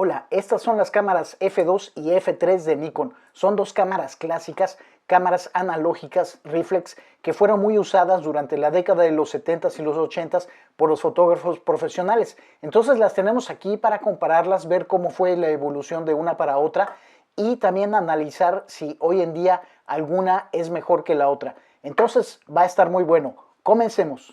Hola, estas son las cámaras F2 y F3 de Nikon. Son dos cámaras clásicas, cámaras analógicas reflex que fueron muy usadas durante la década de los 70s y los 80s por los fotógrafos profesionales. Entonces las tenemos aquí para compararlas, ver cómo fue la evolución de una para otra y también analizar si hoy en día alguna es mejor que la otra. Entonces va a estar muy bueno. Comencemos.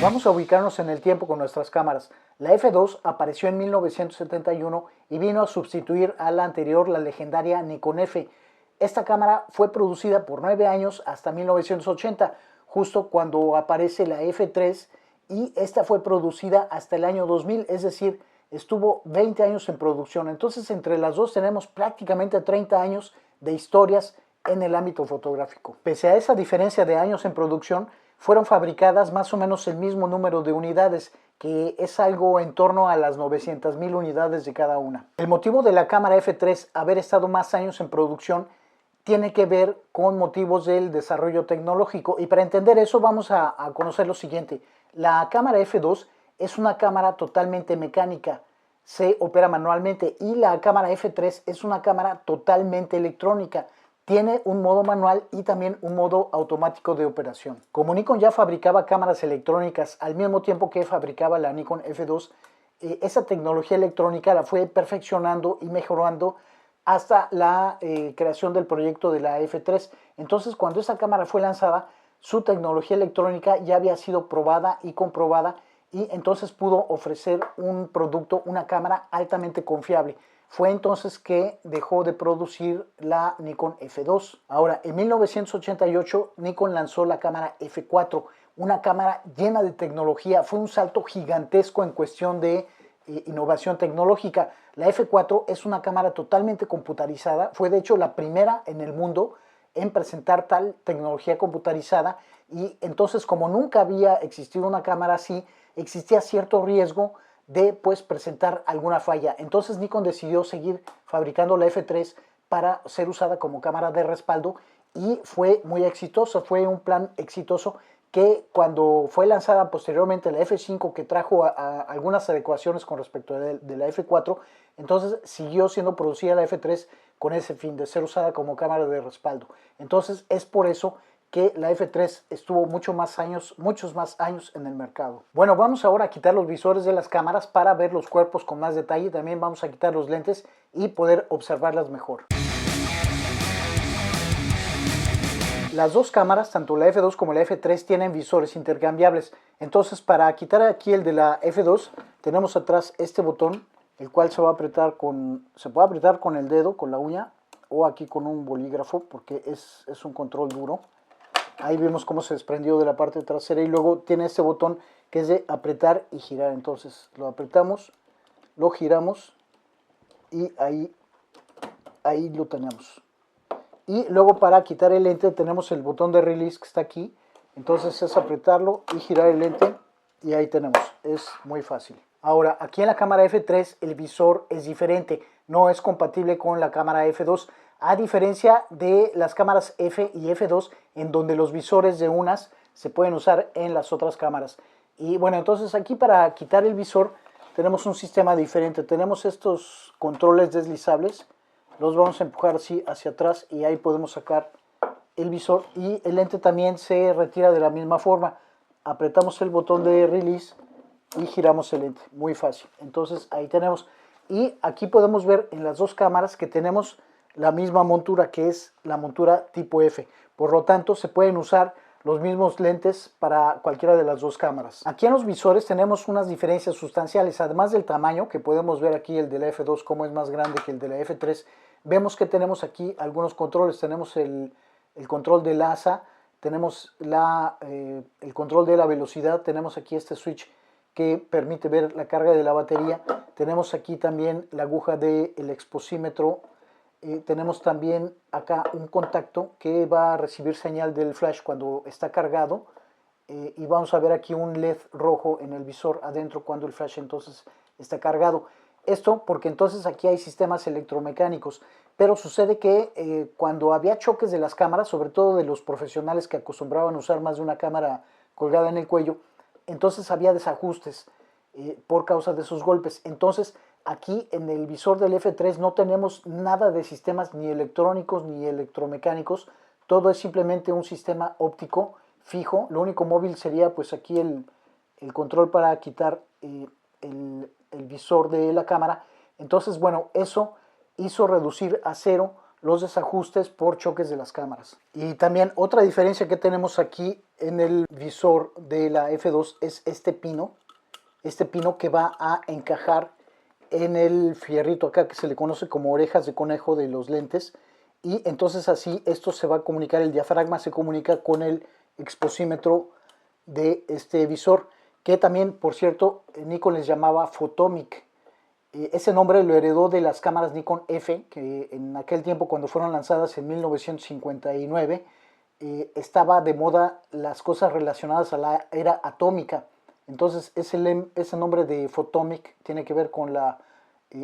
Vamos a ubicarnos en el tiempo con nuestras cámaras. La F2 apareció en 1971 y vino a sustituir a la anterior, la legendaria Nikon F. Esta cámara fue producida por 9 años hasta 1980, justo cuando aparece la F3, y esta fue producida hasta el año 2000, es decir, estuvo 20 años en producción. Entonces entre las dos tenemos prácticamente 30 años de historias en el ámbito fotográfico. Pese a esa diferencia de años en producción, fueron fabricadas más o menos el mismo número de unidades, que es algo en torno a las 900,000 unidades de cada una. El motivo de la cámara F3 haber estado más años en producción tiene que ver con motivos del desarrollo tecnológico, y para entender eso vamos a conocer lo siguiente. La cámara F2 es una cámara totalmente mecánica, se opera manualmente, y la cámara F3 es una cámara totalmente electrónica. Tiene un modo manual y también un modo automático de operación. Como Nikon ya fabricaba cámaras electrónicas al mismo tiempo que fabricaba la Nikon F2, esa tecnología electrónica la fue perfeccionando y mejorando hasta la creación del proyecto de la F3. Entonces, cuando esa cámara fue lanzada, su tecnología electrónica ya había sido probada y comprobada, y entonces pudo ofrecer un producto, una cámara altamente confiable. Fue entonces que dejó de producir la Nikon F2. Ahora, en 1988, Nikon lanzó la cámara F4, una cámara llena de tecnología. Fue un salto gigantesco en cuestión de innovación tecnológica. La F4 es una cámara totalmente computarizada. Fue de hecho la primera en el mundo en presentar tal tecnología computarizada, y entonces, como nunca había existido una cámara así, existía cierto riesgo de presentar alguna falla. Entonces Nikon decidió seguir fabricando la F3 para ser usada como cámara de respaldo, y fue muy exitoso. Fue un plan exitoso que, cuando fue lanzada posteriormente la F5, que trajo algunas adecuaciones con respecto de la F4, entonces siguió siendo producida la F3 con ese fin de ser usada como cámara de respaldo. Entonces es por eso que la F3 estuvo muchos más años en el mercado. Bueno, vamos ahora a quitar los visores de las cámaras para ver los cuerpos con más detalle. También vamos a quitar los lentes y poder observarlas mejor. Las dos cámaras, tanto la F2 como la F3, tienen visores intercambiables. Entonces, para quitar aquí el de la F2, tenemos atrás este botón, el cual se puede apretar con el dedo, con la uña, o aquí con un bolígrafo, porque es un control duro. Ahí vemos cómo se desprendió de la parte trasera, y luego tiene este botón que es de apretar y girar. Entonces lo apretamos, lo giramos y ahí lo tenemos. Y luego, para quitar el lente, tenemos el botón de release que está aquí. Entonces es apretarlo y girar el lente, y ahí tenemos. Es muy fácil. Ahora, aquí en la cámara F3 el visor es diferente, no es compatible con la cámara F2, a diferencia de las cámaras F y F2, en donde los visores de unas se pueden usar en las otras cámaras. Y bueno, entonces aquí, para quitar el visor, tenemos un sistema diferente. Tenemos estos controles deslizables, los vamos a empujar así hacia atrás, y ahí podemos sacar el visor, y el lente también se retira de la misma forma. Apretamos el botón de release y giramos el lente, muy fácil. Entonces ahí tenemos, y aquí podemos ver en las dos cámaras que tenemos la misma montura, que es la montura tipo F. Por lo tanto, se pueden usar los mismos lentes para cualquiera de las dos cámaras. Aquí en los visores tenemos unas diferencias sustanciales. Además del tamaño, que podemos ver aquí el de la F2 como es más grande que el de la F3, vemos que tenemos aquí algunos controles. Tenemos el control del ASA, tenemos el control de la velocidad, tenemos aquí este switch que permite ver la carga de la batería, tenemos aquí también la aguja del exposímetro, tenemos también acá un contacto que va a recibir señal del flash cuando está cargado, y vamos a ver aquí un LED rojo en el visor adentro cuando el flash entonces está cargado. Esto porque entonces aquí hay sistemas electromecánicos, pero sucede que cuando había choques de las cámaras, sobre todo de los profesionales que acostumbraban a usar más de una cámara colgada en el cuello, entonces había desajustes. por causa de esos golpes. Entonces aquí en el visor del F3 no tenemos nada de sistemas ni electrónicos ni electromecánicos, todo es simplemente un sistema óptico fijo. Lo único móvil sería pues aquí el control para quitar el visor de la cámara. Entonces bueno, eso hizo reducir a cero los desajustes por choques de las cámaras. Y también otra diferencia que tenemos aquí en el visor de la F2 es este pino que va a encajar en el fierrito acá que se le conoce como orejas de conejo de los lentes, y entonces así esto se va a comunicar, el diafragma se comunica con el exposímetro de este visor, que también, por cierto, Nikon les llamaba Photomic. Ese nombre lo heredó de las cámaras Nikon F, que en aquel tiempo, cuando fueron lanzadas en 1959, estaba de moda las cosas relacionadas a la era atómica. Entonces ese nombre de Photomic tiene que ver con la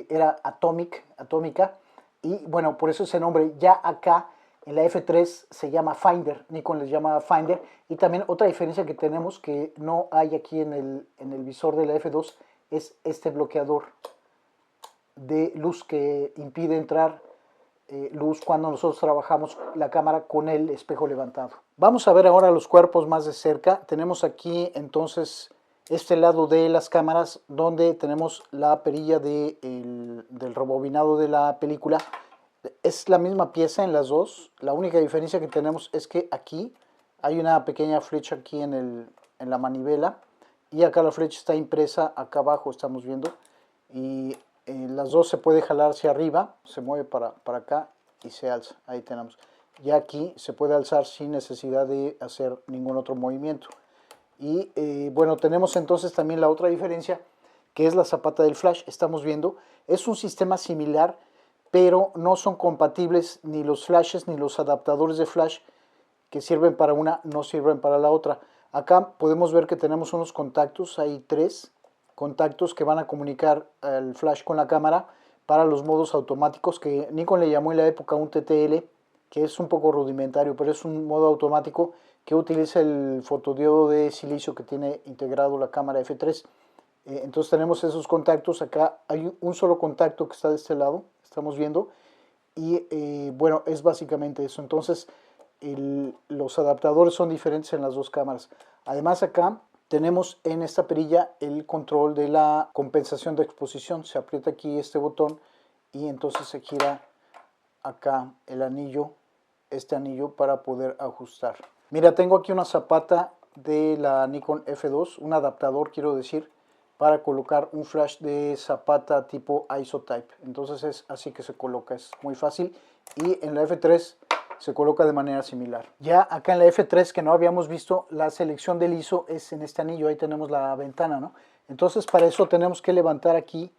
era atómica, y bueno, por eso ese nombre. Ya acá en la F3 se llama Finder, Nikon les llama Finder. Y también otra diferencia que tenemos que no hay aquí en el visor de la F2 es este bloqueador de luz que impide entrar luz cuando nosotros trabajamos la cámara con el espejo levantado. Vamos a ver ahora los cuerpos más de cerca. Tenemos aquí entonces este lado de las cámaras donde tenemos la perilla del rebobinado de la película. Es la misma pieza en las dos. La única diferencia que tenemos es que aquí hay una pequeña flecha aquí en la manivela, y acá la flecha está impresa acá abajo, estamos viendo, y las dos se puede jalar hacia arriba, se mueve para acá y se alza. Ahí tenemos. Ya aquí se puede alzar sin necesidad de hacer ningún otro movimiento. Y bueno, tenemos entonces también la otra diferencia, que es la zapata del flash. Estamos viendo, es un sistema similar, pero no son compatibles ni los flashes ni los adaptadores de flash que sirven para una, no sirven para la otra. Acá podemos ver que tenemos unos contactos, hay 3 contactos que van a comunicar el flash con la cámara para los modos automáticos, que Nikon le llamó en la época un TTL, que es un poco rudimentario, pero es un modo automático que utiliza el fotodiodo de silicio que tiene integrado la cámara F3. Entonces tenemos esos contactos. Acá hay un solo contacto que está de este lado, estamos viendo, y bueno, es básicamente eso. Entonces los adaptadores son diferentes en las dos cámaras. Además acá tenemos en esta perilla el control de la compensación de exposición. Se aprieta aquí este botón y entonces se gira acá el anillo, este anillo, para poder ajustar. Mira, tengo aquí una zapata de la Nikon F2, un adaptador quiero decir, para colocar un flash de zapata tipo isotype. Entonces es así que se coloca, es muy fácil, y en la F3 se coloca de manera similar. Ya acá en la F3, que no habíamos visto, la selección del ISO es en este anillo. Ahí tenemos la ventana, ¿no? Entonces para eso tenemos que levantar aquí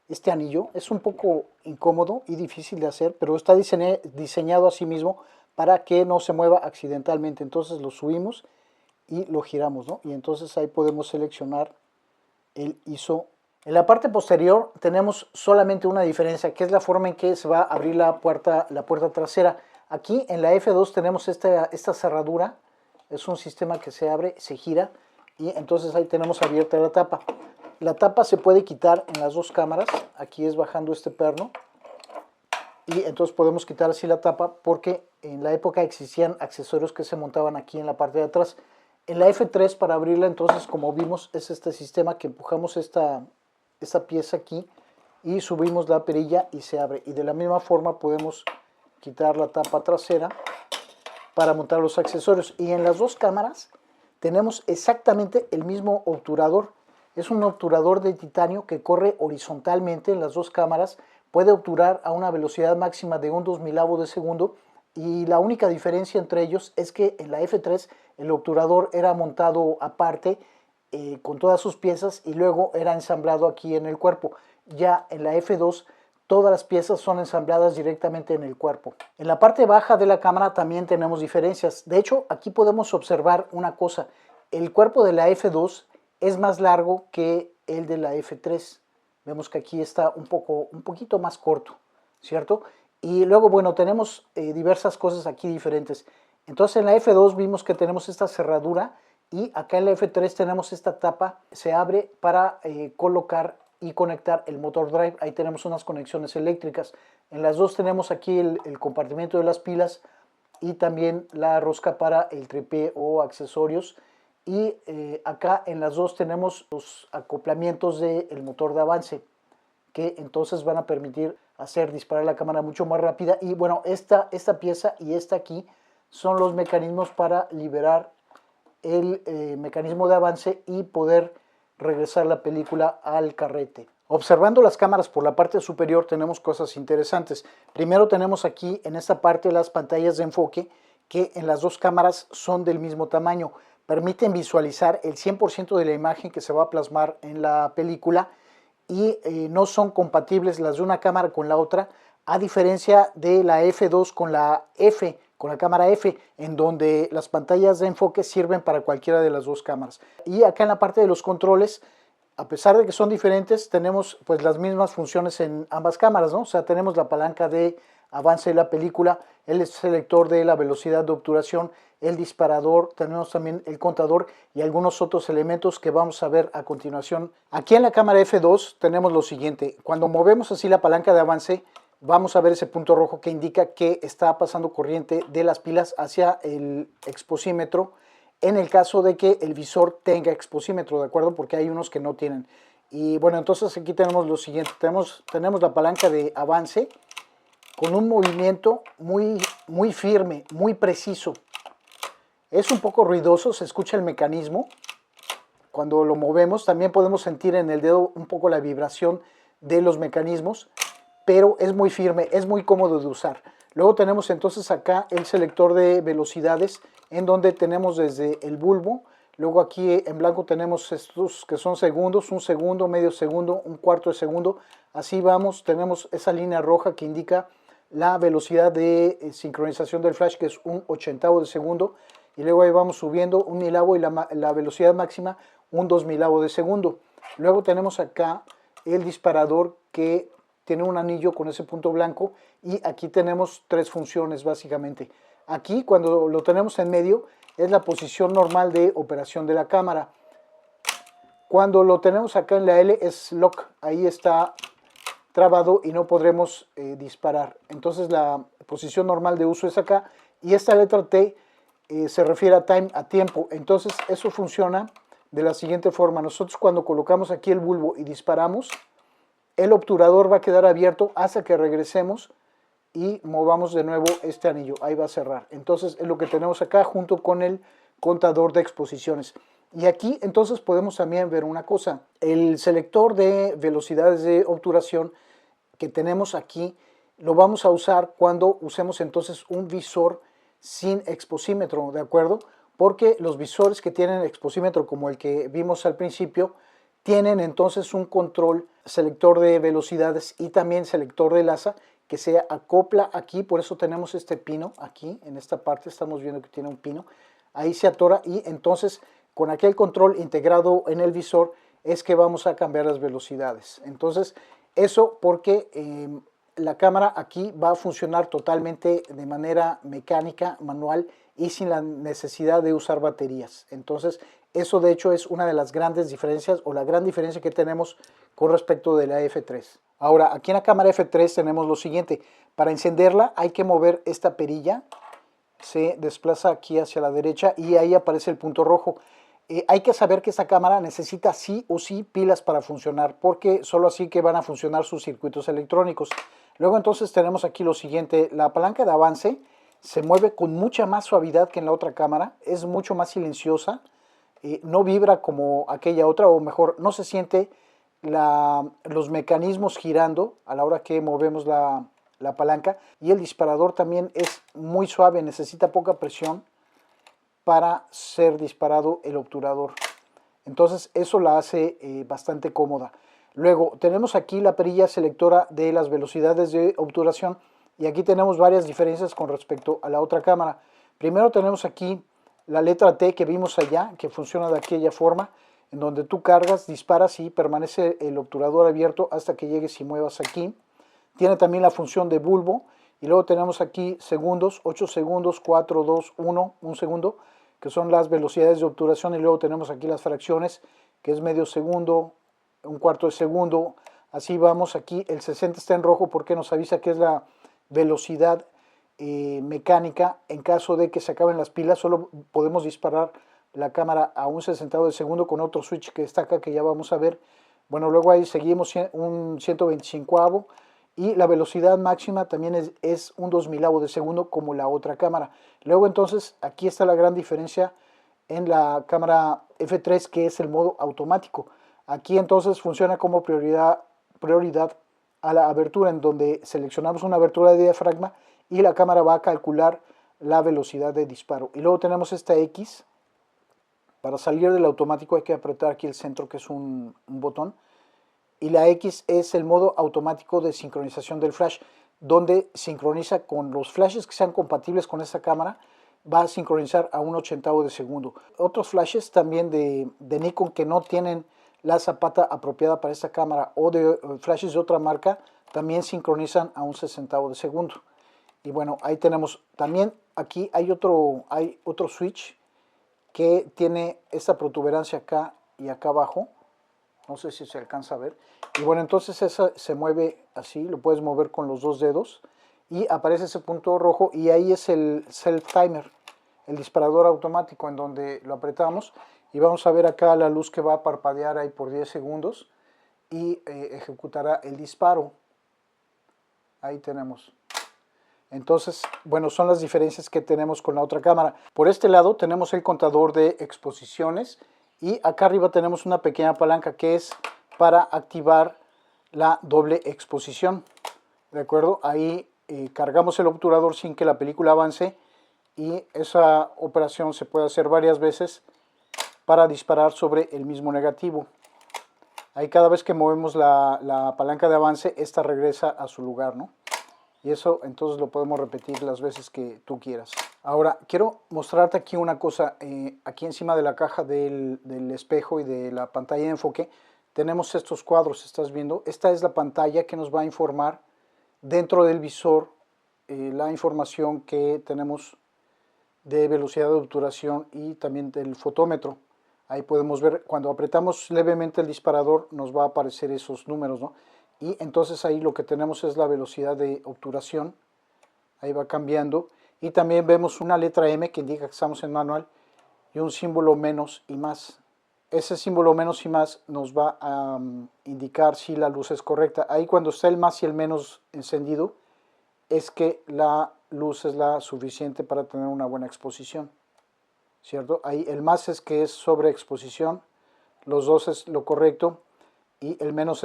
este anillo. Es un poco incómodo y difícil de hacer, pero está diseñado así mismo para que no se mueva accidentalmente. Entonces lo subimos y lo giramos, ¿no? Y entonces ahí podemos seleccionar el ISO. En la parte posterior tenemos solamente una diferencia, que es la forma en que se va a abrir la puerta trasera. Aquí en la F2 tenemos esta cerradura, es un sistema que se abre, se gira, y entonces ahí tenemos abierta la tapa. La tapa se puede quitar en las dos cámaras. Aquí es bajando este perno, y entonces podemos quitar así la tapa, porque en la época existían accesorios que se montaban aquí en la parte de atrás. En la F3, para abrirla, entonces, como vimos, es este sistema que empujamos esta pieza aquí y subimos la perilla y se abre. Y de la misma forma podemos quitar la tapa trasera para montar los accesorios. Y en las dos cámaras tenemos exactamente el mismo obturador. Es un obturador de titanio que corre horizontalmente en las dos cámaras. Puede obturar a una velocidad máxima de un 2000avo de segundo. Y la única diferencia entre ellos es que en la F3 el obturador era montado aparte con todas sus piezas, y luego era ensamblado aquí en el cuerpo. Ya en la F2 todas las piezas son ensambladas directamente en el cuerpo. En la parte baja de la cámara también tenemos diferencias. De hecho, aquí podemos observar una cosa. El cuerpo de la F2 es más largo que el de la F3. Vemos que aquí está un poquito más corto, ¿cierto? Y luego, bueno, tenemos diversas cosas aquí diferentes. Entonces en la F2 vimos que tenemos esta cerradura Y acá en la F3 tenemos esta tapa, se abre para colocar y conectar el motor drive. Ahí tenemos unas conexiones eléctricas. En las dos tenemos aquí el compartimento de las pilas y también la rosca para el tripié o accesorios. Y acá en las dos tenemos los acoplamientos del motor de avance, que entonces van a permitir hacer disparar la cámara mucho más rápida. Y bueno, esta pieza y esta aquí son los mecanismos para liberar el mecanismo de avance y poder regresar la película al carrete. Observando las cámaras por la parte superior tenemos cosas interesantes. Primero tenemos aquí en esta parte las pantallas de enfoque, que en las dos cámaras son del mismo tamaño. Permiten visualizar el 100% de la imagen que se va a plasmar en la película y no son compatibles las de una cámara con la otra, a diferencia de la F2 con la cámara F, en donde las pantallas de enfoque sirven para cualquiera de las dos cámaras. Y acá en la parte de los controles, a pesar de que son diferentes, tenemos pues las mismas funciones en ambas cámaras, ¿no? O sea, tenemos la palanca de avance de la película, el selector de la velocidad de obturación, el disparador, tenemos también el contador y algunos otros elementos que vamos a ver a continuación. Aquí en la cámara F2 tenemos lo siguiente: cuando movemos así la palanca de avance, vamos a ver ese punto rojo que indica que está pasando corriente de las pilas hacia el exposímetro, en el caso de que el visor tenga exposímetro, ¿de acuerdo? Porque hay unos que no tienen. Y bueno, entonces aquí tenemos lo siguiente: tenemos la palanca de avance con un movimiento muy firme, muy preciso. Es un poco ruidoso, se escucha el mecanismo cuando lo movemos. También podemos sentir en el dedo un poco la vibración de los mecanismos, pero es muy firme, es muy cómodo de usar. Luego tenemos entonces acá el selector de velocidades, en donde tenemos desde el bulbo. Luego aquí en blanco tenemos estos que son segundos, un segundo, medio segundo, un cuarto de segundo. Así vamos, tenemos esa línea roja que indica la velocidad de sincronización del flash, que es un ochentavo de segundo. Y luego ahí vamos subiendo un milavo y la velocidad máxima un 2000avo de segundo. Luego tenemos acá el disparador, que tiene un anillo con ese punto blanco, y aquí tenemos tres funciones básicamente. Aquí, cuando lo tenemos en medio, es la posición normal de operación de la cámara. Cuando lo tenemos acá en la L es lock, ahí está trabado y no podremos disparar. Entonces la posición normal de uso es acá, y esta letra T se refiere a time, a tiempo. Entonces eso funciona de la siguiente forma: nosotros cuando colocamos aquí el bulbo y disparamos, el obturador va a quedar abierto hasta que regresemos y movamos de nuevo este anillo, ahí va a cerrar. Entonces es lo que tenemos acá junto con el contador de exposiciones. Y aquí entonces podemos también ver una cosa: el selector de velocidades de obturación que tenemos aquí lo vamos a usar cuando usemos entonces un visor sin exposímetro, ¿de acuerdo? Porque los visores que tienen exposímetro, como el que vimos al principio, tienen entonces un control selector de velocidades y también selector de LASA que se acopla aquí. Por eso tenemos este pino aquí, en esta parte estamos viendo que tiene un pino, ahí se atora, y entonces con aquel control integrado en el visor es que vamos a cambiar las velocidades. Entonces eso porque la cámara aquí va a funcionar totalmente de manera mecánica, manual, y sin la necesidad de usar baterías. Entonces eso de hecho es una de las grandes diferencias, o la gran diferencia que tenemos con respecto de la F3. Ahora, aquí en la cámara F3 tenemos lo siguiente: para encenderla hay que mover esta perilla, se desplaza aquí hacia la derecha y ahí aparece el punto rojo. Hay que saber que esta cámara necesita sí o sí pilas para funcionar, porque solo así que van a funcionar sus circuitos electrónicos. Luego entonces tenemos aquí lo siguiente: la palanca de avance se mueve con mucha más suavidad que en la otra cámara, es mucho más silenciosa, no vibra como aquella otra, o mejor, no se siente los mecanismos girando a la hora que movemos la palanca, y el disparador también es muy suave, necesita poca presión para ser disparado el obturador. Entonces eso la hace bastante cómoda. Luego tenemos aquí la perilla selectora de las velocidades de obturación, y aquí tenemos varias diferencias con respecto a la otra cámara. Primero tenemos aquí la letra T que vimos allá, que funciona de aquella forma, en donde tú cargas, disparas y permanece el obturador abierto hasta que llegues y muevas aquí. Tiene también la función de bulbo, y luego tenemos aquí segundos, 8 segundos, 4, 2, 1, 1 segundo, que son las velocidades de obturación, y luego tenemos aquí las fracciones, que es medio segundo, un cuarto de segundo, así vamos. Aquí el 60 está en rojo porque nos avisa que es la velocidad mecánica. En caso de que se acaben las pilas, solo podemos disparar la cámara a un 60 de segundo con otro switch que está acá, que ya vamos a ver. Bueno, luego ahí seguimos un 125avo, y la velocidad máxima también es un 2000avo de segundo como la otra cámara. Luego entonces aquí está la gran diferencia en la cámara F3, que es el modo automático. Aquí entonces funciona como prioridad a la abertura, en donde seleccionamos una abertura de diafragma y la cámara va a calcular la velocidad de disparo. Y luego tenemos esta X. Para salir del automático hay que apretar aquí el centro, que es un botón, y la X es el modo automático de sincronización del flash, donde sincroniza con los flashes que sean compatibles con esta cámara. Va a sincronizar a un 80avo de segundo. Otros flashes también de Nikon que no tienen la zapata apropiada para esta cámara, o de flashes de otra marca, también sincronizan a un 60avo de segundo. Y bueno, ahí tenemos también, aquí hay otro switch que tiene esta protuberancia acá y acá abajo. No sé si se alcanza a ver. Y bueno, entonces esa se mueve así, lo puedes mover con los dos dedos y aparece ese punto rojo, y ahí es el self timer, el disparador automático, en donde lo apretamos y vamos a ver acá la luz que va a parpadear ahí por 10 segundos y ejecutará el disparo. Ahí tenemos. Entonces, bueno, son las diferencias que tenemos con la otra cámara. Por este lado tenemos el contador de exposiciones, y acá arriba tenemos una pequeña palanca que es para activar la doble exposición. ¿De acuerdo? Ahí cargamos el obturador sin que la película avance, y esa operación se puede hacer varias veces para disparar sobre el mismo negativo. Ahí cada vez que movemos la palanca de avance, esta regresa a su lugar, ¿no? Y eso entonces lo podemos repetir las veces que tú quieras. Ahora, quiero mostrarte aquí una cosa. Aquí encima de la caja del espejo y de la pantalla de enfoque, tenemos estos cuadros, ¿estás viendo? Esta es la pantalla que nos va a informar dentro del visor la información que tenemos de velocidad de obturación y también del fotómetro. Ahí podemos ver, cuando apretamos levemente el disparador, nos va a aparecer esos números, ¿no? Y entonces ahí lo que tenemos es la velocidad de obturación. Ahí va cambiando. Y también vemos una letra M que indica que estamos en manual, y un símbolo menos y más. Ese símbolo menos y más nos va a indicar si la luz es correcta. Ahí cuando está el más y el menos encendido, es que la luz es la suficiente para tener una buena exposición, ¿cierto? Ahí el más es que es sobreexposición, los dos es lo correcto, y el menos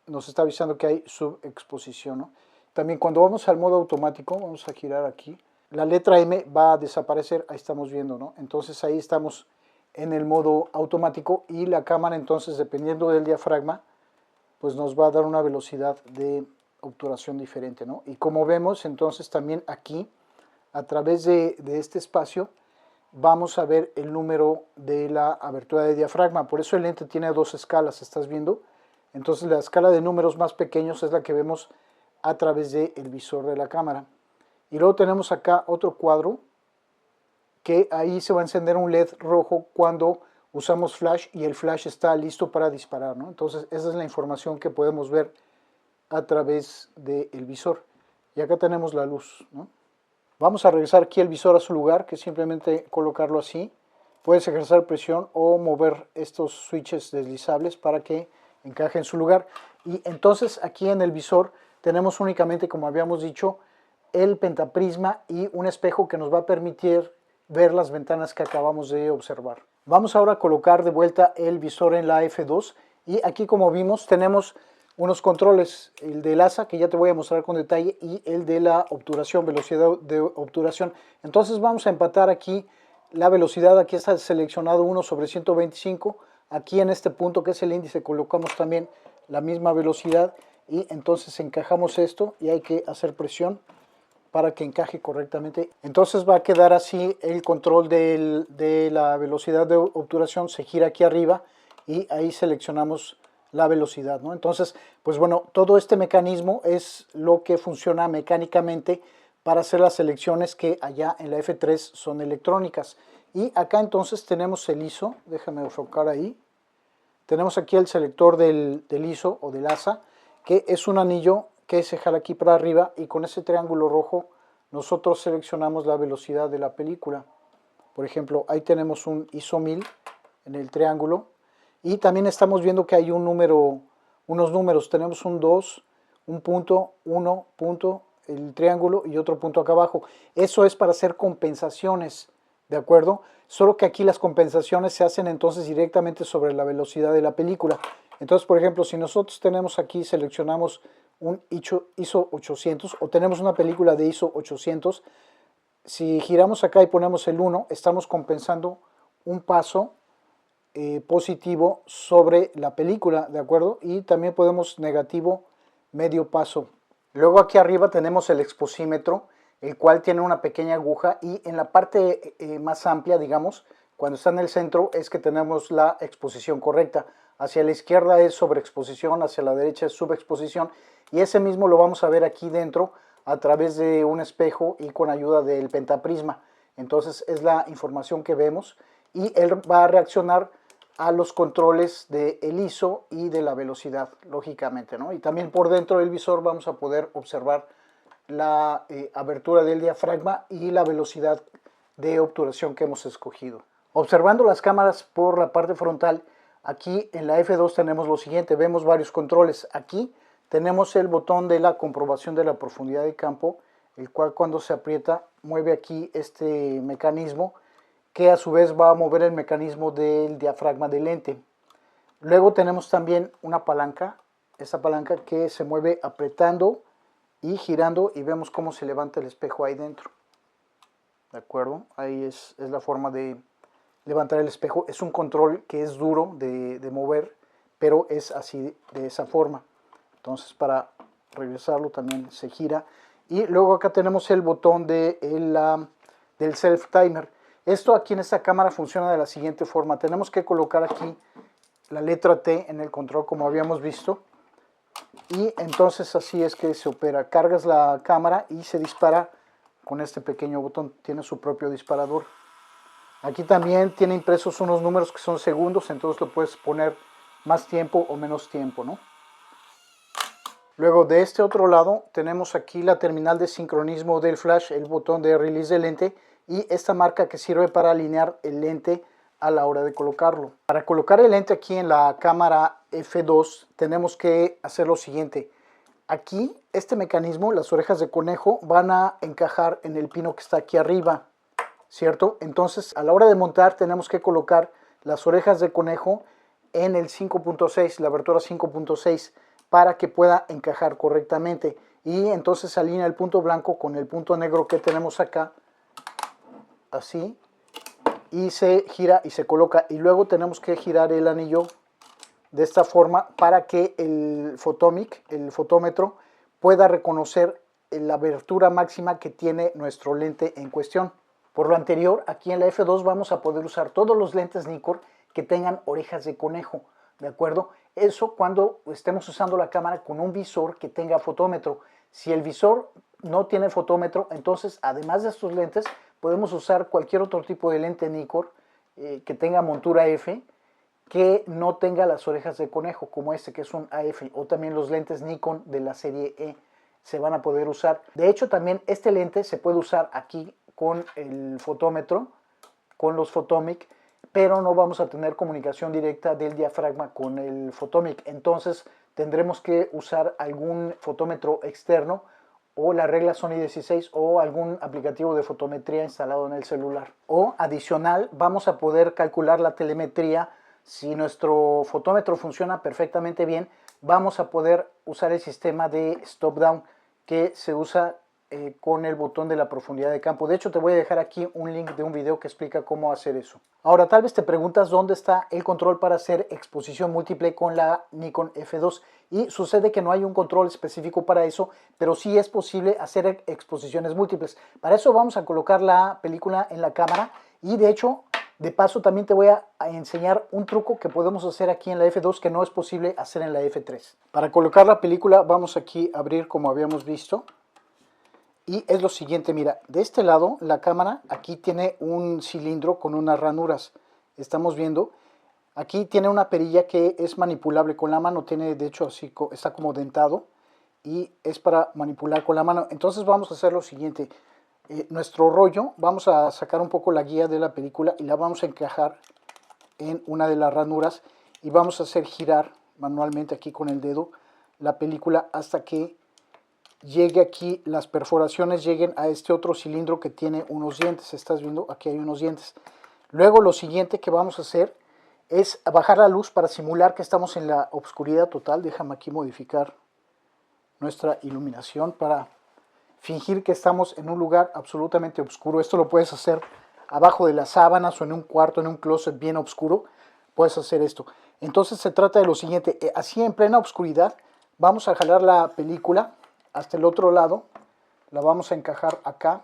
nos está avisando que hay subexposición, ¿no? También cuando vamos al modo automático, vamos a girar aquí, la letra M va a desaparecer, ahí estamos viendo, ¿no? Entonces ahí estamos en el modo automático, y la cámara entonces, dependiendo del diafragma, pues nos va a dar una velocidad de obturación diferente, ¿no? Y como vemos entonces también aquí, a través de este espacio, vamos a ver el número de la abertura de diafragma. Por eso el lente tiene dos escalas, ¿estás viendo? Entonces la escala de números más pequeños es la que vemos a través del visor de la cámara. Y luego tenemos acá otro cuadro, que ahí se va a encender un LED rojo cuando usamos flash, y el flash está listo para disparar, ¿no? Entonces esa es la información que podemos ver a través del visor. Y acá tenemos la luz, ¿no? Vamos a regresar aquí el visor a su lugar, que es simplemente colocarlo así. Puedes ejercer presión o mover estos switches deslizables para que encaje en su lugar. Y entonces aquí en el visor tenemos únicamente, como habíamos dicho, el pentaprisma y un espejo que nos va a permitir ver las ventanas que acabamos de observar. Vamos ahora a colocar de vuelta el visor en la F2, y aquí, como vimos, tenemos unos controles, el del ASA, que ya te voy a mostrar con detalle, y el de la obturación, velocidad de obturación. Entonces vamos a empatar aquí la velocidad. Aquí está seleccionado 1/125, aquí en este punto que es el índice colocamos también la misma velocidad, y entonces encajamos esto y hay que hacer presión para que encaje correctamente. Entonces va a quedar así el control de la velocidad de obturación. Se gira aquí arriba y ahí seleccionamos la velocidad, ¿no? Entonces, pues bueno, todo este mecanismo es lo que funciona mecánicamente para hacer las selecciones que allá en la F3 son electrónicas. Y acá entonces tenemos el ISO, déjame enfocar ahí. Tenemos aquí el selector del ISO o del ASA, que es un anillo que se jala aquí para arriba y con ese triángulo rojo nosotros seleccionamos la velocidad de la película. Por ejemplo, ahí tenemos un ISO 1000 en el triángulo y también estamos viendo que hay un número, unos números. Tenemos un 2, un punto, 1 punto, el triángulo y otro punto acá abajo. Eso es para hacer compensaciones, ¿de acuerdo? Solo que aquí las compensaciones se hacen entonces directamente sobre la velocidad de la película. Entonces, por ejemplo, si nosotros tenemos aquí, seleccionamos un ISO 800 o tenemos una película de ISO 800, si giramos acá y ponemos el 1, estamos compensando un paso positivo sobre la película, ¿de acuerdo? Y también podemos negativo medio paso. Luego aquí arriba tenemos el exposímetro, el cual tiene una pequeña aguja y en la parte más amplia, digamos, cuando está en el centro es que tenemos la exposición correcta. Hacia la izquierda es sobreexposición, hacia la derecha es subexposición y ese mismo lo vamos a ver aquí dentro a través de un espejo y con ayuda del pentaprisma. Entonces es la información que vemos y él va a reaccionar a los controles del ISO y de la velocidad, lógicamente, ¿no? Y también por dentro del visor vamos a poder observar la abertura del diafragma y la velocidad de obturación que hemos escogido. Observando las cámaras por la parte frontal, aquí en la F2 tenemos lo siguiente, vemos varios controles. Aquí tenemos el botón de la comprobación de la profundidad de campo, el cual cuando se aprieta mueve aquí este mecanismo que a su vez va a mover el mecanismo del diafragma del lente. Luego tenemos también una palanca, esta palanca que se mueve apretando y girando y vemos cómo se levanta el espejo ahí dentro. ¿De acuerdo? Ahí es la forma de levantar el espejo. Es un control que es duro de mover, pero es así, de esa forma. Entonces para regresarlo también se gira. Y luego acá tenemos el botón del self timer. Esto aquí en esta cámara funciona de la siguiente forma. Tenemos que colocar aquí la letra T en el control como habíamos visto. Y entonces así es que se opera. Cargas la cámara y se dispara con este pequeño botón. Tiene su propio disparador. Aquí también tiene impresos unos números que son segundos, entonces lo puedes poner más tiempo o menos tiempo, ¿no? Luego de este otro lado tenemos aquí la terminal de sincronismo del flash, el botón de release de lente y esta marca que sirve para alinear el lente a la hora de colocarlo. Para colocar el lente aquí en la cámara F2 tenemos que hacer lo siguiente. Aquí este mecanismo, las orejas de conejo, van a encajar en el pino que está aquí arriba, ¿cierto? Entonces a la hora de montar tenemos que colocar las orejas de conejo en el 5.6, la abertura 5.6, para que pueda encajar correctamente. Y entonces se alinea el punto blanco con el punto negro que tenemos acá, así, y se gira y se coloca. Y luego tenemos que girar el anillo de esta forma para que el fotómic, el fotómetro, pueda reconocer la abertura máxima que tiene nuestro lente en cuestión. Por lo anterior, aquí en la F2 vamos a poder usar todos los lentes Nikkor que tengan orejas de conejo, ¿de acuerdo? Eso cuando estemos usando la cámara con un visor que tenga fotómetro. Si el visor no tiene fotómetro, entonces además de estos lentes podemos usar cualquier otro tipo de lente Nikkor que tenga montura F, que no tenga las orejas de conejo, como este que es un AF, o también los lentes Nikon de la serie E se van a poder usar. De hecho, también este lente se puede usar aquí con el fotómetro, con los Fotomic, pero no vamos a tener comunicación directa del diafragma con el Fotomic. Entonces tendremos que usar algún fotómetro externo o la regla Sony 16 o algún aplicativo de fotometría instalado en el celular. O adicional, vamos a poder calcular la telemetría. Si nuestro fotómetro funciona perfectamente bien, vamos a poder usar el sistema de stop down que se usa con el botón de la profundidad de campo. De hecho, te voy a dejar aquí un link de un video que explica cómo hacer eso. Ahora, tal vez te preguntas dónde está el control para hacer exposición múltiple con la Nikon F2. Y sucede que no hay un control específico para eso, pero sí es posible hacer exposiciones múltiples. Para eso vamos a colocar la película en la cámara y de hecho, de paso también te voy a enseñar un truco que podemos hacer aquí en la F2 que no es posible hacer en la F3. Para colocar la película vamos aquí a abrir como habíamos visto Y es lo siguiente, mira, de este lado la cámara aquí tiene un cilindro con unas ranuras. Estamos viendo, aquí tiene una perilla que es manipulable con la mano, tiene de hecho así, está como dentado y es para manipular con la mano. Entonces vamos a hacer lo siguiente, nuestro rollo, vamos a sacar un poco la guía de la película y la vamos a encajar en una de las ranuras y vamos a hacer girar manualmente aquí con el dedo la película hasta que llegue aquí, las perforaciones lleguen a este otro cilindro que tiene unos dientes. Estás viendo, aquí hay unos dientes. Luego lo siguiente que vamos a hacer es bajar la luz para simular que estamos en la oscuridad total. Déjame aquí modificar nuestra iluminación para fingir que estamos en un lugar absolutamente oscuro. Esto lo puedes hacer abajo de las sábanas o en un cuarto, en un closet bien oscuro. Puedes hacer esto. Entonces se trata de lo siguiente, así en plena oscuridad vamos a jalar la película hasta el otro lado, la vamos a encajar acá,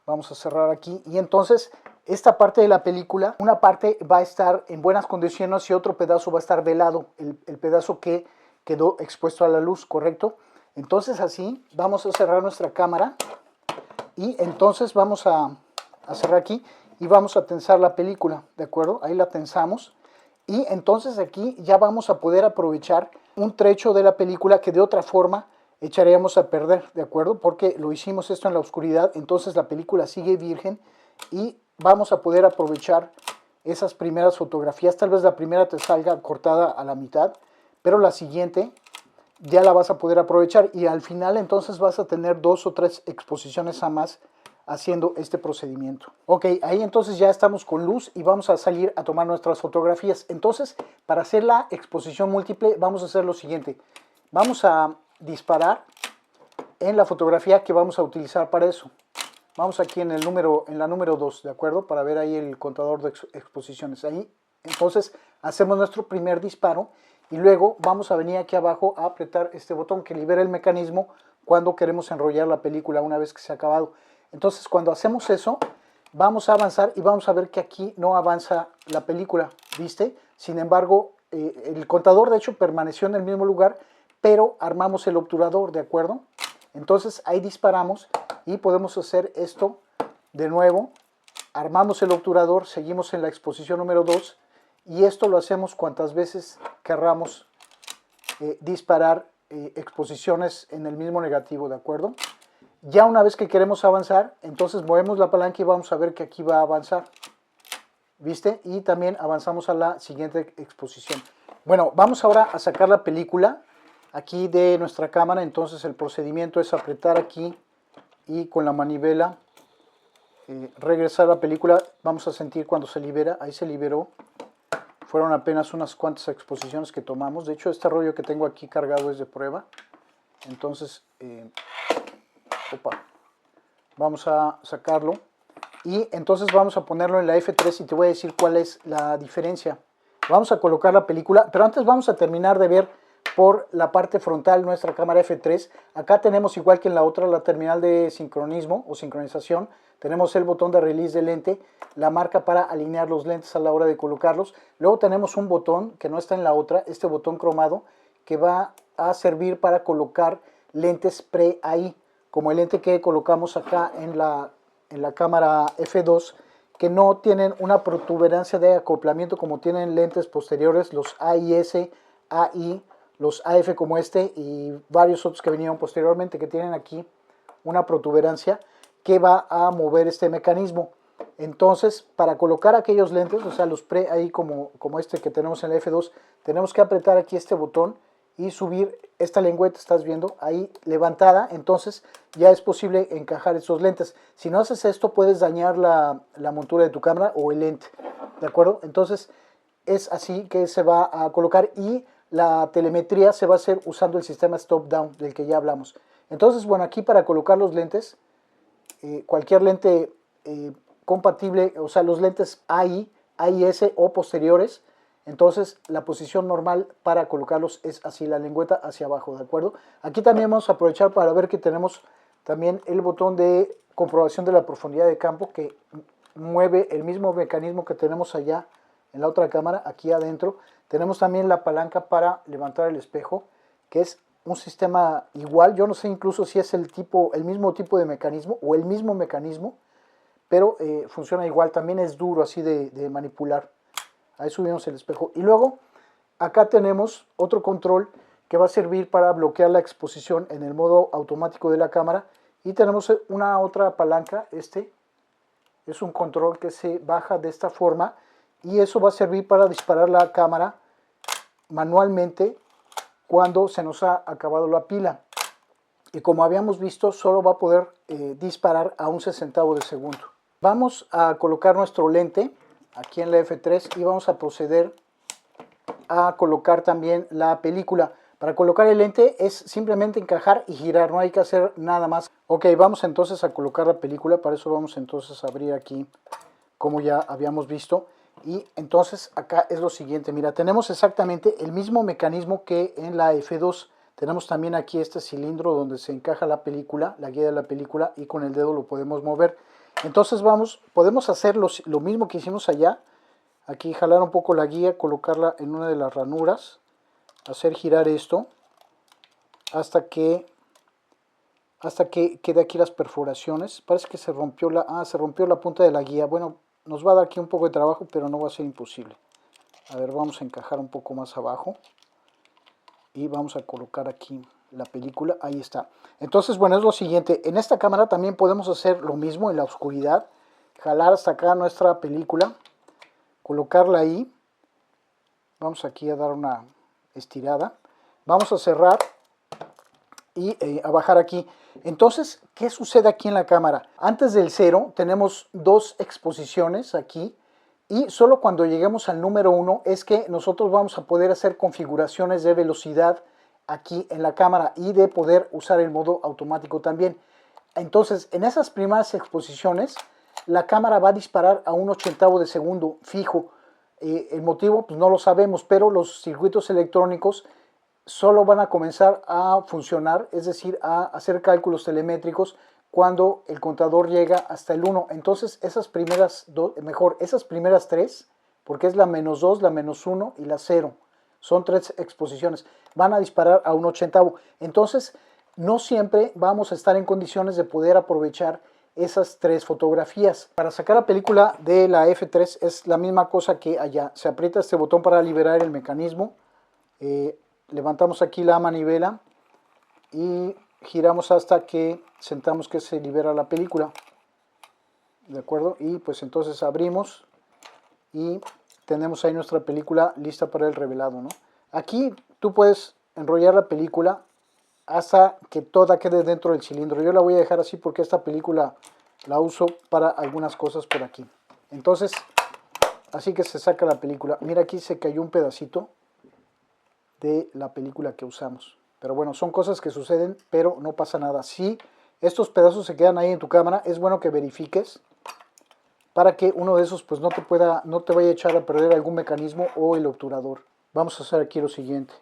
vamos a cerrar aquí y entonces esta parte de la película, una parte va a estar en buenas condiciones y otro pedazo va a estar velado, el pedazo que quedó expuesto a la luz, ¿correcto? Entonces así vamos a cerrar nuestra cámara y entonces vamos a cerrar aquí y vamos a tensar la película, ¿de acuerdo? Ahí la tensamos y entonces aquí ya vamos a poder aprovechar un trecho de la película que de otra forma echaríamos a perder, ¿de acuerdo? Porque lo hicimos esto en la oscuridad, entonces la película sigue virgen y vamos a poder aprovechar esas primeras fotografías. Tal vez la primera te salga cortada a la mitad, pero la siguiente ya la vas a poder aprovechar y al final entonces vas a tener 2 o 3 exposiciones a más haciendo este procedimiento. Ok, ahí entonces ya estamos con luz y vamos a salir a tomar nuestras fotografías. Entonces, para hacer la exposición múltiple, vamos a hacer lo siguiente. Vamos a disparar en la fotografía que vamos a utilizar para eso. Vamos aquí en la número 2, ¿de acuerdo? Para ver ahí el contador de exposiciones. Ahí, entonces, hacemos nuestro primer disparo y luego vamos a venir aquí abajo a apretar este botón que libera el mecanismo cuando queremos enrollar la película una vez que se ha acabado. Entonces, cuando hacemos eso, vamos a avanzar y vamos a ver que aquí no avanza la película, ¿viste? Sin embargo, el contador de hecho permaneció en el mismo lugar, pero armamos el obturador, ¿de acuerdo? Entonces ahí disparamos y podemos hacer esto de nuevo. Armamos el obturador, seguimos en la exposición número 2 y esto lo hacemos cuantas veces querramos disparar exposiciones en el mismo negativo, ¿de acuerdo? Ya una vez que queremos avanzar, entonces movemos la palanca y vamos a ver que aquí va a avanzar, ¿viste? Y también avanzamos a la siguiente exposición. Bueno, vamos ahora a sacar la película aquí de nuestra cámara. Entonces el procedimiento es apretar aquí y con la manivela regresar la película. Vamos a sentir cuando se libera, ahí se liberó. Fueron apenas unas cuantas exposiciones que tomamos. De hecho, este rollo que tengo aquí cargado es de prueba. Entonces, vamos a sacarlo. Y entonces vamos a ponerlo en la F3 y te voy a decir cuál es la diferencia. Vamos a colocar la película, pero antes vamos a terminar de ver por la parte frontal nuestra cámara F3. Acá tenemos, igual que en la otra, la terminal de sincronismo o sincronización. Tenemos el botón de release de lente, la marca para alinear los lentes a la hora de colocarlos. Luego tenemos un botón que no está en la otra, este botón cromado, que va a servir para colocar lentes pre-AI, como el lente que colocamos acá en la cámara F2, que no tienen una protuberancia de acoplamiento como tienen lentes posteriores, los AIS, AI, los AF como este y varios otros que vinieron posteriormente, que tienen aquí una protuberancia que va a mover este mecanismo. Entonces, para colocar aquellos lentes, o sea, los pre-AI como este que tenemos en la F2, tenemos que apretar aquí este botón y subir esta lengüeta, estás viendo, ahí levantada. Entonces ya es posible encajar esos lentes. Si no haces esto, puedes dañar la montura de tu cámara o el lente, ¿de acuerdo? Entonces es así que se va a colocar y la telemetría se va a hacer usando el sistema stop-down del que ya hablamos. Entonces, bueno, aquí para colocar los lentes, cualquier lente compatible, o sea, los lentes AI, AIS o posteriores, entonces la posición normal para colocarlos es así, la lengüeta hacia abajo, ¿de acuerdo? Aquí también vamos a aprovechar para ver que tenemos también el botón de comprobación de la profundidad de campo, que mueve el mismo mecanismo que tenemos allá en la otra cámara, aquí adentro. Tenemos también la palanca para levantar el espejo, que es un sistema igual. Yo no sé incluso si es el mismo tipo de mecanismo o el mismo mecanismo, pero funciona igual. También es duro así de manipular. Ahí subimos el espejo. Y luego acá tenemos otro control que va a servir para bloquear la exposición en el modo automático de la cámara. Y tenemos una otra palanca. Este es un control que se baja de esta forma y eso va a servir para disparar la cámara manualmente cuando se nos ha acabado la pila. Y como habíamos visto, solo va a poder disparar a un sesentavo de segundo. Vamos a colocar nuestro lente aquí en la F3 y vamos a proceder a colocar también la película. Para colocar el lente es simplemente encajar y girar, no hay que hacer nada más. Ok, vamos entonces a colocar la película. Para eso vamos entonces a abrir aquí, como ya habíamos visto. Y entonces acá es lo siguiente, mira, tenemos exactamente el mismo mecanismo que en la F2. Tenemos también aquí este cilindro donde se encaja la película, la guía de la película, y con el dedo lo podemos mover. Entonces podemos hacer lo mismo que hicimos allá. Aquí jalar un poco la guía, colocarla en una de las ranuras, hacer girar esto hasta que quede aquí las perforaciones. Parece que se rompió la punta de la guía. Bueno, nos va a dar aquí un poco de trabajo, pero no va a ser imposible. A ver, vamos a encajar un poco más abajo y vamos a colocar aquí la película. Ahí está. Entonces, bueno, es lo siguiente. En esta cámara también podemos hacer lo mismo en la oscuridad. Jalar hasta acá nuestra película, colocarla ahí. Vamos aquí a dar una estirada. Vamos a cerrar y a bajar aquí. Entonces, ¿qué sucede aquí en la cámara? Antes del 0 tenemos dos exposiciones aquí y solo cuando lleguemos al número 1 es que nosotros vamos a poder hacer configuraciones de velocidad aquí en la cámara y de poder usar el modo automático también. Entonces, en esas primeras exposiciones, la cámara va a disparar a un ochentavo de segundo fijo. El motivo, pues no lo sabemos, pero los circuitos electrónicos solo van a comenzar a funcionar, es decir, a hacer cálculos telemétricos cuando el contador llega hasta el 1. Entonces, esas primeras tres, porque es la -2, la -1 y la 0, son tres exposiciones, van a disparar a un ochentavo. Entonces, no siempre vamos a estar en condiciones de poder aprovechar esas tres fotografías. Para sacar la película de la F3 es la misma cosa que allá. Se aprieta este botón para liberar el mecanismo. Levantamos aquí la manivela y giramos hasta que sentamos que se libera la película. ¿De acuerdo? Y pues entonces abrimos y tenemos ahí nuestra película lista para el revelado, ¿no? Aquí tú puedes enrollar la película hasta que toda quede dentro del cilindro. Yo la voy a dejar así porque esta película la uso para algunas cosas por aquí. Entonces, así que se saca la película. Mira, aquí se cayó un pedacito de la película que usamos. Pero bueno, son cosas que suceden, pero no pasa nada. Si estos pedazos se quedan ahí en tu cámara, es bueno que verifiques para que uno de esos pues no te vaya a echar a perder algún mecanismo o el obturador. Vamos a hacer aquí lo siguiente.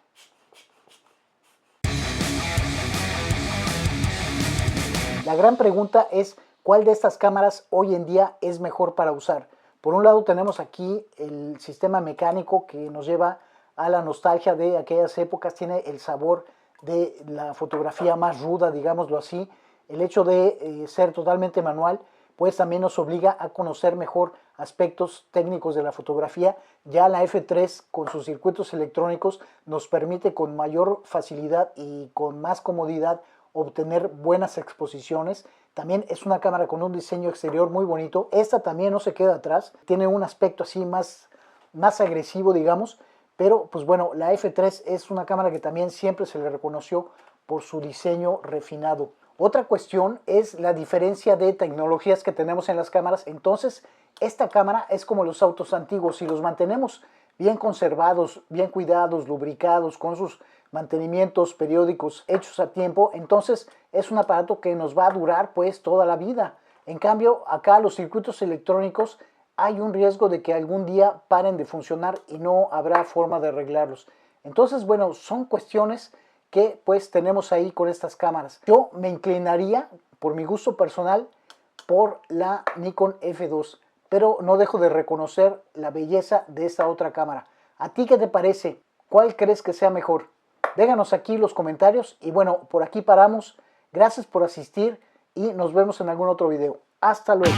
La gran pregunta es, ¿cuál de estas cámaras hoy en día es mejor para usar? Por un lado tenemos aquí el sistema mecánico que nos lleva a la nostalgia de aquellas épocas, tiene el sabor de la fotografía más ruda, digámoslo así. El hecho de ser totalmente manual, pues también nos obliga a conocer mejor aspectos técnicos de la fotografía. Ya la F3 con sus circuitos electrónicos nos permite con mayor facilidad y con más comodidad obtener buenas exposiciones. También es una cámara con un diseño exterior muy bonito. Esta también no se queda atrás, tiene un aspecto así más agresivo, digamos. Pero pues bueno, la F3 es una cámara que también siempre se le reconoció por su diseño refinado. Otra cuestión es la diferencia de tecnologías que tenemos en las cámaras. Entonces, esta cámara es como los autos antiguos. Si los mantenemos bien conservados, bien cuidados, lubricados, con sus mantenimientos periódicos hechos a tiempo, entonces es un aparato que nos va a durar pues toda la vida. En cambio, acá los circuitos electrónicos hay un riesgo de que algún día paren de funcionar y no habrá forma de arreglarlos. Entonces, bueno, son cuestiones que pues tenemos ahí con estas cámaras. Yo me inclinaría, por mi gusto personal, por la Nikon F2, pero no dejo de reconocer la belleza de esta otra cámara. ¿A ti qué te parece? ¿Cuál crees que sea mejor? Déjanos aquí los comentarios y bueno, por aquí paramos. Gracias por asistir y nos vemos en algún otro video. Hasta luego.